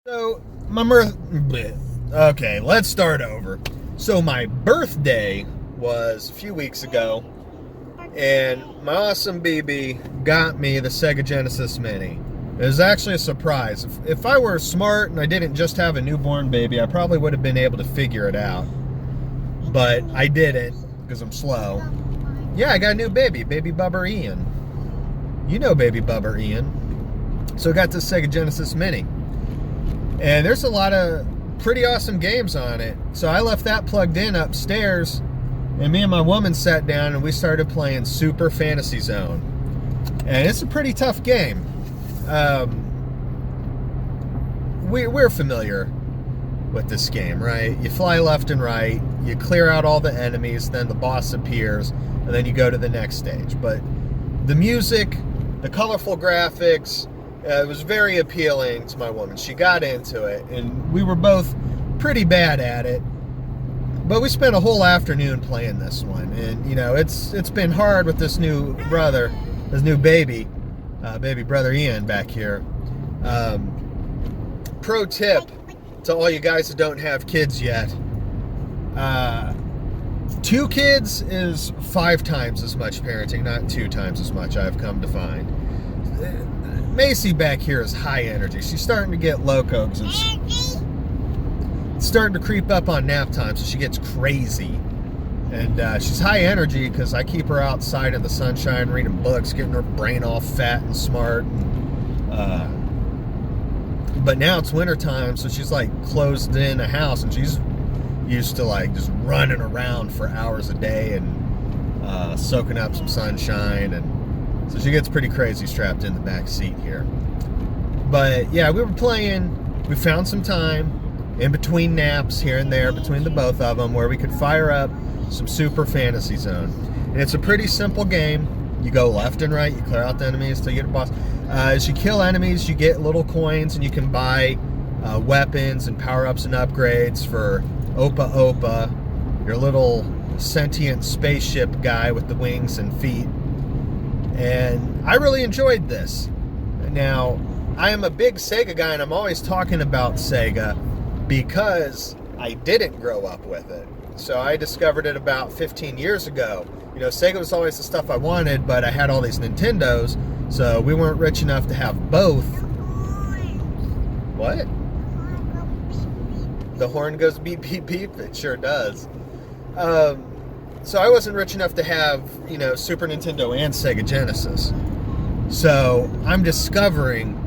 So, okay, let's start over. So, my birthday was a few weeks ago, and my awesome BB got me the Sega Genesis Mini. It was actually a surprise. If I were smart and I didn't just have a newborn baby, I probably would have been able to figure it out. But I didn't, because I'm slow. Yeah, I got a new baby Bubba Ian. You know baby Bubba Ian. So I got this Sega Genesis Mini. And there's a lot of pretty awesome games on it. So I left that plugged in upstairs, and me and my woman sat down and we started playing Super Fantasy Zone. And it's a pretty tough game. We're familiar with this game, right? You fly left and right, you clear out all the enemies, then the boss appears, and then you go to the next stage. But the music, the colorful graphics, it was very appealing to my woman. She got into it, and we were both pretty bad at it. But we spent a whole afternoon playing this one, and you know it's been hard with this new brother, this new baby brother Ian back here. Pro tip to all you guys that don't have kids yet: 2 kids is 5 times as much parenting, not 2 times as much. I've come to find. Macy back here is high energy. She's starting to get loco because it's starting to creep up on nap time, so she gets crazy. And she's high energy because I keep her outside in the sunshine reading books, getting her brain all fat and smart. But now it's winter time, so she's like closed in a house, and she's used to like just running around for hours a day and soaking up some sunshine, and so she gets pretty crazy strapped in the back seat here. But yeah, we were playing. We found some time in between naps here and there between the both of them where we could fire up some Super Fantasy Zone. And it's a pretty simple game. You go left and right, you clear out the enemies till you get a boss. As you kill enemies, you get little coins, and you can buy weapons and power-ups and upgrades for Opa Opa, your little sentient spaceship guy with the wings and feet. And I really enjoyed this. Now, I am a big Sega guy, and I'm always talking about Sega because I didn't grow up with it. So I discovered it about 15 years ago. You know, Sega was always the stuff I wanted, but I had all these Nintendos, so we weren't rich enough to have both. What? The horn goes beep, beep, beep? It sure does. So I wasn't rich enough to have, you know, Super Nintendo and Sega Genesis. So I'm discovering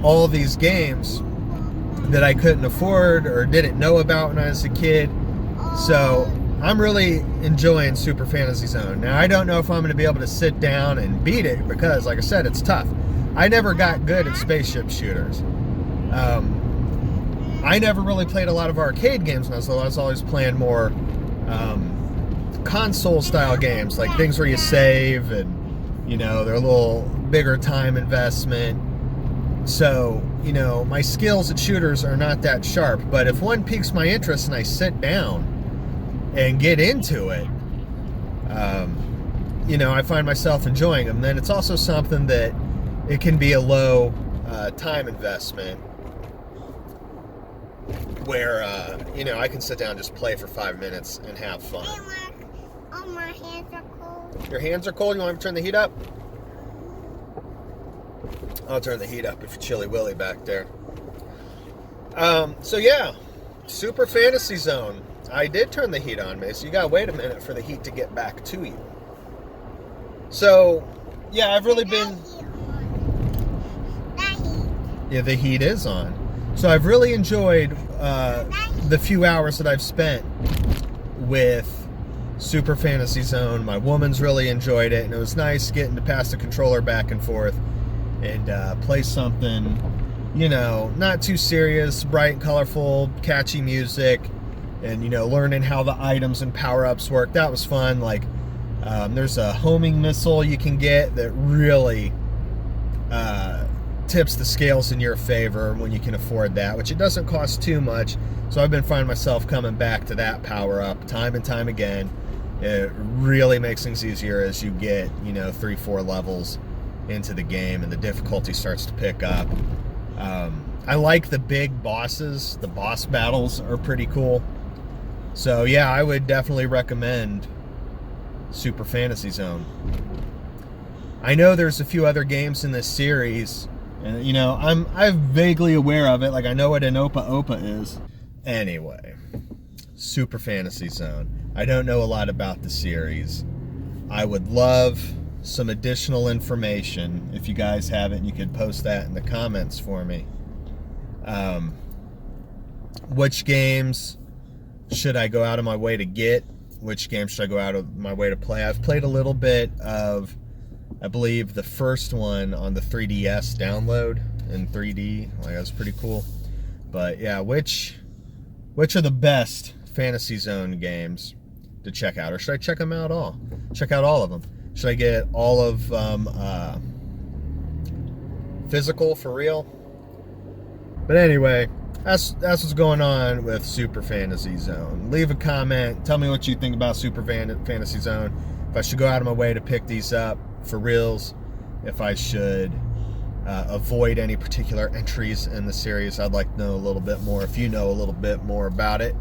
all these games that I couldn't afford or didn't know about when I was a kid. So I'm really enjoying Super Fantasy Zone. Now, I don't know if I'm going to be able to sit down and beat it because, like I said, it's tough. I never got good at spaceship shooters. I never really played a lot of arcade games when I was little. I was always playing more console-style games, like things where you save and, you know, they're a little bigger time investment. So, you know, my skills at shooters are not that sharp, but if one piques my interest and I sit down and get into it, you know, I find myself enjoying them. Then it's also something that it can be a low time investment where, you know, I can sit down and just play for 5 minutes and have fun. Oh, my hands are cold. Your hands are cold? You want me to turn the heat up? I'll turn the heat up if you're Chilly Willy back there. So yeah, Super Fantasy Zone. I did turn the heat on, Mace. You gotta wait a minute for the heat to get back to you. So, yeah, I've really been... Yeah, the heat is on. So I've really enjoyed the few hours that I've spent with Super Fantasy Zone. My woman's really enjoyed it, and it was nice getting to pass the controller back and forth and play something, you know, not too serious, bright and colorful, catchy music, and, you know, learning how the items and power-ups work. That was fun. Like, there's a homing missile you can get that really tips the scales in your favor when you can afford that, which it doesn't cost too much. So I've been finding myself coming back to that power-up time and time again. It really makes things easier as you get, you know, 3-4 levels into the game and the difficulty starts to pick up. I like the big bosses. The boss battles are pretty cool. So yeah, I would definitely recommend Super Fantasy Zone. I know there's a few other games in this series, and you know, I'm vaguely aware of it. Like I know what an Opa Opa is. Anyway, Super Fantasy Zone. I don't know a lot about the series. I would love some additional information if you guys have it, and you could post that in the comments for me. Which games should I go out of my way to get? Which games should I go out of my way to play? I've played a little bit of, I believe, the first one on the 3DS download in 3D. Like, that's pretty cool. But yeah, which are the best Fantasy Zone games to check out? Or should I check them out all? Check out all of them. Should I get all of physical for real? But anyway, that's what's going on with Super Fantasy Zone. Leave a comment. Tell me what you think about Super Fantasy Zone. If I should go out of my way to pick these up for reals. If I should avoid any particular entries in the series. I'd like to know a little bit more. If you know a little bit more about it,